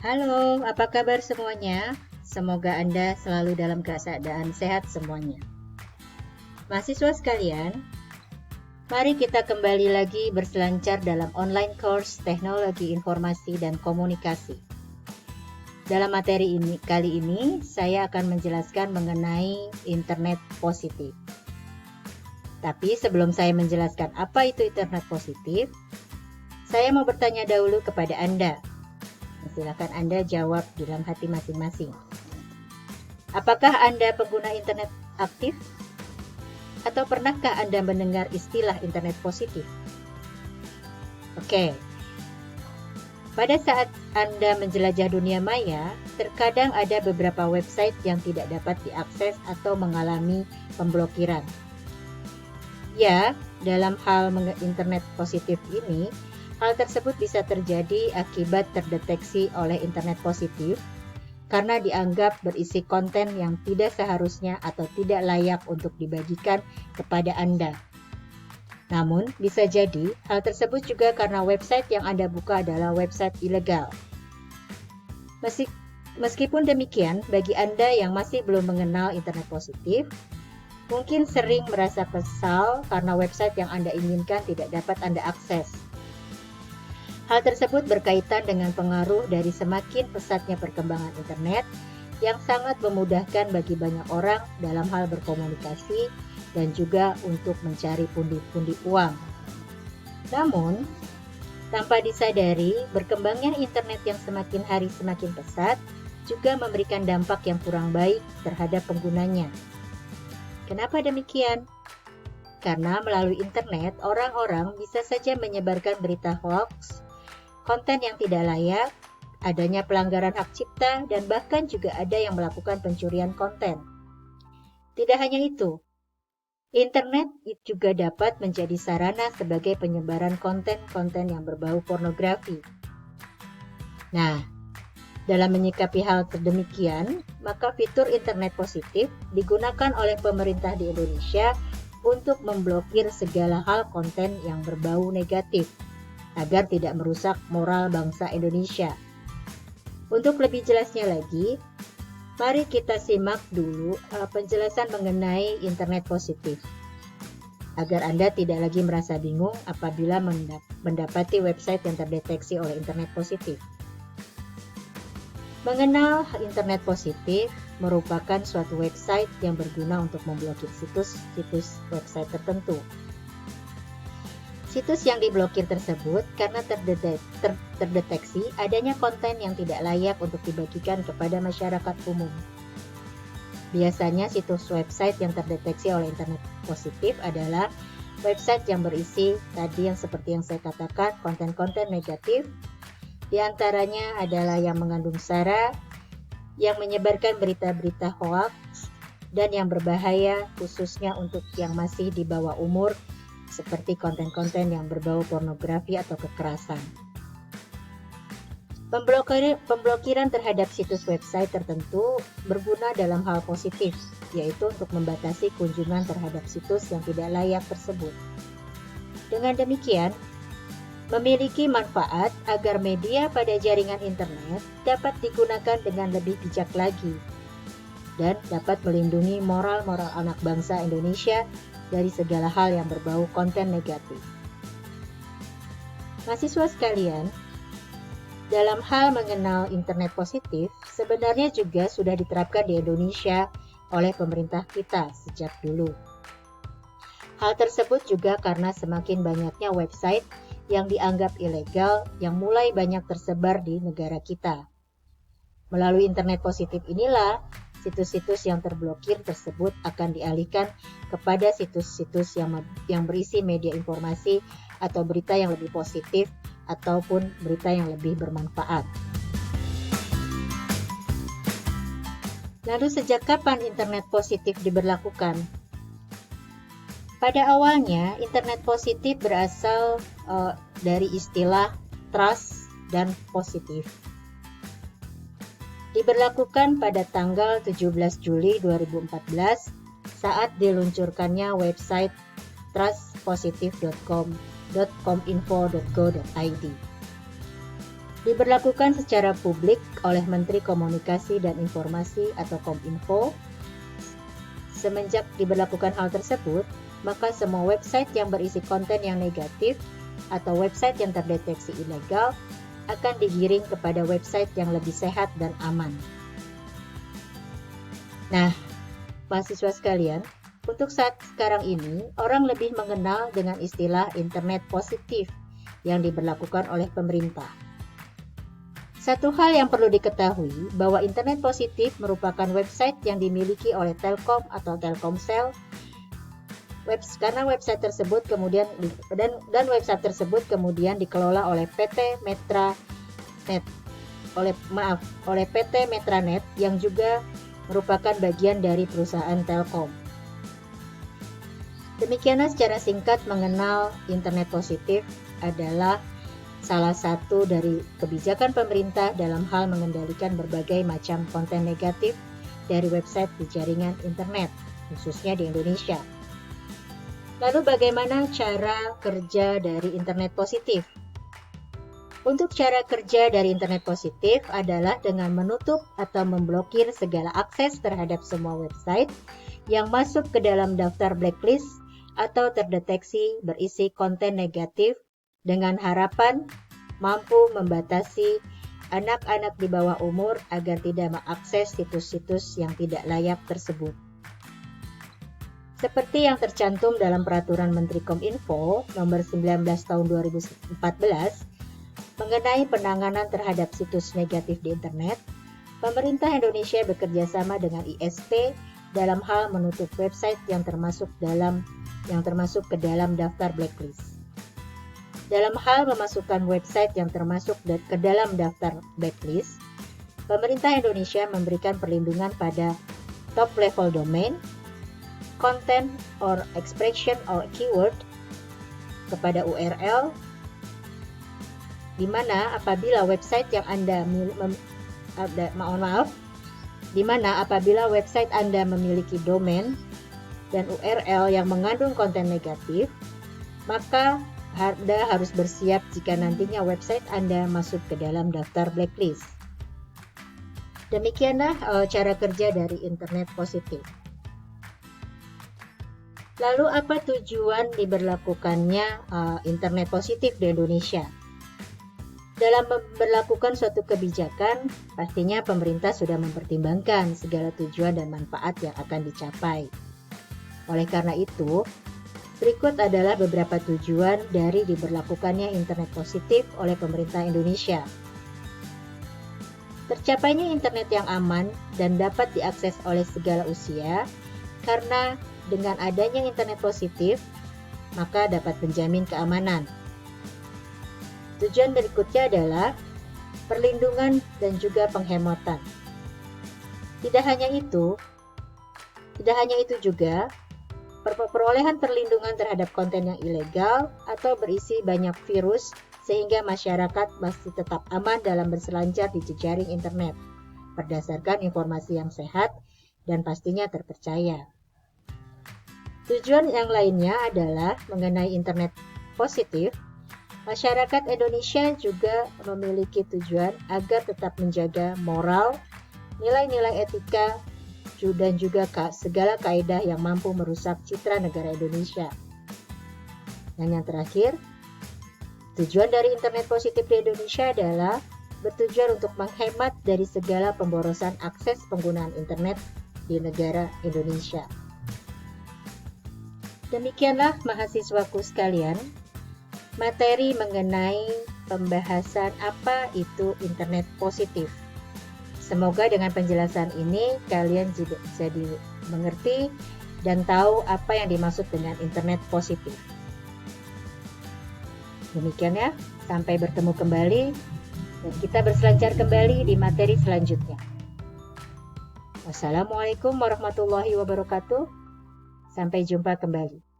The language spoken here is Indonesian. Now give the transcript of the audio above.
Halo, apa kabar semuanya? Semoga Anda selalu dalam keadaan sehat semuanya. Mahasiswa sekalian, mari kita kembali lagi berselancar dalam online course Teknologi Informasi dan Komunikasi. Dalam materi kali ini, saya akan menjelaskan mengenai internet positif. Tapi sebelum saya menjelaskan apa itu internet positif, saya mau bertanya dahulu kepada Anda. Silakan Anda jawab di dalam hati masing-masing. Apakah Anda pengguna internet aktif? Atau pernahkah Anda mendengar istilah internet positif? Oke. Pada saat Anda menjelajah dunia maya, terkadang ada beberapa website yang tidak dapat diakses atau mengalami pemblokiran. Ya, dalam hal internet positif ini, hal tersebut bisa terjadi akibat terdeteksi oleh internet positif karena dianggap berisi konten yang tidak seharusnya atau tidak layak untuk dibagikan kepada Anda. Namun, bisa jadi hal tersebut juga karena website yang Anda buka adalah website ilegal. Meskipun demikian, bagi Anda yang masih belum mengenal internet positif, mungkin sering merasa kesal karena website yang Anda inginkan tidak dapat Anda akses. Hal tersebut berkaitan dengan pengaruh dari semakin pesatnya perkembangan internet yang sangat memudahkan bagi banyak orang dalam hal berkomunikasi dan juga untuk mencari pundi-pundi uang. Namun, tanpa disadari, berkembangnya internet yang semakin hari semakin pesat juga memberikan dampak yang kurang baik terhadap penggunanya. Kenapa demikian? Karena melalui internet, orang-orang bisa saja menyebarkan berita hoax, konten yang tidak layak, adanya pelanggaran hak cipta, dan bahkan juga ada yang melakukan pencurian konten. Tidak hanya itu, internet juga dapat menjadi sarana sebagai penyebaran konten-konten yang berbau pornografi. Nah, dalam menyikapi hal demikian, maka fitur internet positif digunakan oleh pemerintah di Indonesia untuk memblokir segala hal konten yang berbau negatif, agar tidak merusak moral bangsa Indonesia. Untuk lebih jelasnya lagi, mari kita simak dulu penjelasan mengenai internet positif, agar Anda tidak lagi merasa bingung apabila mendapati website yang terdeteksi oleh internet positif. Mengenal internet positif merupakan suatu website yang berguna untuk memblokir situs-situs website tertentu. Situs yang diblokir tersebut karena terdeteksi adanya konten yang tidak layak untuk dibagikan kepada masyarakat umum. Biasanya situs website yang terdeteksi oleh internet positif adalah website yang berisi tadi yang seperti yang saya katakan, konten-konten negatif. Di antaranya adalah yang mengandung sara, yang menyebarkan berita-berita hoax, dan yang berbahaya khususnya untuk yang masih di bawah umur, seperti konten-konten yang berbau pornografi atau kekerasan. Pemblokiran terhadap situs website tertentu berguna dalam hal positif, yaitu untuk membatasi kunjungan terhadap situs yang tidak layak tersebut. Dengan demikian, memiliki manfaat agar media pada jaringan internet dapat digunakan dengan lebih bijak lagi dan dapat melindungi moral-moral anak bangsa Indonesia dari segala hal yang berbau konten negatif. Mahasiswa sekalian, dalam hal mengenal internet positif, sebenarnya juga sudah diterapkan di Indonesia oleh pemerintah kita sejak dulu. Hal tersebut juga karena semakin banyaknya website yang dianggap ilegal yang mulai banyak tersebar di negara kita. Melalui internet positif inilah, situs-situs yang terblokir tersebut akan dialihkan kepada situs-situs yang berisi media informasi atau berita yang lebih positif ataupun berita yang lebih bermanfaat. Lalu sejak kapan internet positif diberlakukan? Pada awalnya, internet positif berasal dari istilah trust dan positif. Diberlakukan pada tanggal 17 Juli 2014 saat diluncurkannya website trustpositive.com.cominfo.go.id. diberlakukan secara publik oleh Menteri Komunikasi dan Informasi atau Kominfo. Semenjak diberlakukan hal tersebut, maka semua website yang berisi konten yang negatif atau website yang terdeteksi ilegal akan digiring kepada website yang lebih sehat dan aman. Nah, mahasiswa sekalian, untuk saat sekarang ini, orang lebih mengenal dengan istilah internet positif yang diberlakukan oleh pemerintah. Satu hal yang perlu diketahui bahwa internet positif merupakan website yang dimiliki oleh Telkom atau Telkomsel. Karena website tersebut kemudian website tersebut kemudian dikelola oleh PT Metranet. Oleh PT Metranet yang juga merupakan bagian dari perusahaan Telkom. Demikianlah secara singkat mengenal internet positif adalah salah satu dari kebijakan pemerintah dalam hal mengendalikan berbagai macam konten negatif dari website di jaringan internet, khususnya di Indonesia. Lalu bagaimana cara kerja dari internet positif? Untuk cara kerja dari internet positif adalah dengan menutup atau memblokir segala akses terhadap semua website yang masuk ke dalam daftar blacklist atau terdeteksi berisi konten negatif dengan harapan mampu membatasi anak-anak di bawah umur agar tidak mengakses situs-situs yang tidak layak tersebut. Seperti yang tercantum dalam Peraturan Menteri Kominfo Nomor 19 Tahun 2014 mengenai penanganan terhadap situs negatif di internet, pemerintah Indonesia bekerja sama dengan ISP dalam hal menutup website yang termasuk ke dalam daftar blacklist. Dalam hal memasukkan website yang termasuk ke dalam daftar blacklist, pemerintah Indonesia memberikan perlindungan pada top level domain, content or expression or keyword, kepada URL, di mana apabila website Anda memiliki domain dan URL yang mengandung konten negatif, maka Anda harus bersiap jika nantinya website Anda masuk ke dalam daftar blacklist. Demikianlah cara kerja dari internet positif. Lalu apa tujuan diberlakukannya internet positif di Indonesia? Dalam memberlakukan suatu kebijakan, pastinya pemerintah sudah mempertimbangkan segala tujuan dan manfaat yang akan dicapai. Oleh karena itu, berikut adalah beberapa tujuan dari diberlakukannya internet positif oleh pemerintah Indonesia. Tercapainya internet yang aman dan dapat diakses oleh segala usia, karena dengan adanya internet positif, maka dapat menjamin keamanan. Tujuan berikutnya adalah perlindungan dan juga penghematan. Tidak hanya itu juga, perolehan perlindungan terhadap konten yang ilegal atau berisi banyak virus sehingga masyarakat masih tetap aman dalam berselancar di jejaring internet berdasarkan informasi yang sehat dan pastinya terpercaya. Tujuan yang lainnya adalah mengenai internet positif. Masyarakat Indonesia juga memiliki tujuan agar tetap menjaga moral, nilai-nilai etika, dan juga segala kaidah yang mampu merusak citra negara Indonesia. Dan yang terakhir, tujuan dari internet positif di Indonesia adalah bertujuan untuk menghemat dari segala pemborosan akses penggunaan internet di negara Indonesia. Demikianlah mahasiswaku sekalian, materi mengenai pembahasan apa itu internet positif. Semoga dengan penjelasan ini kalian juga bisa mengerti dan tahu apa yang dimaksud dengan internet positif. Demikian ya, sampai bertemu kembali dan kita berselancar kembali di materi selanjutnya. Wassalamualaikum warahmatullahi wabarakatuh. Sampai jumpa kembali.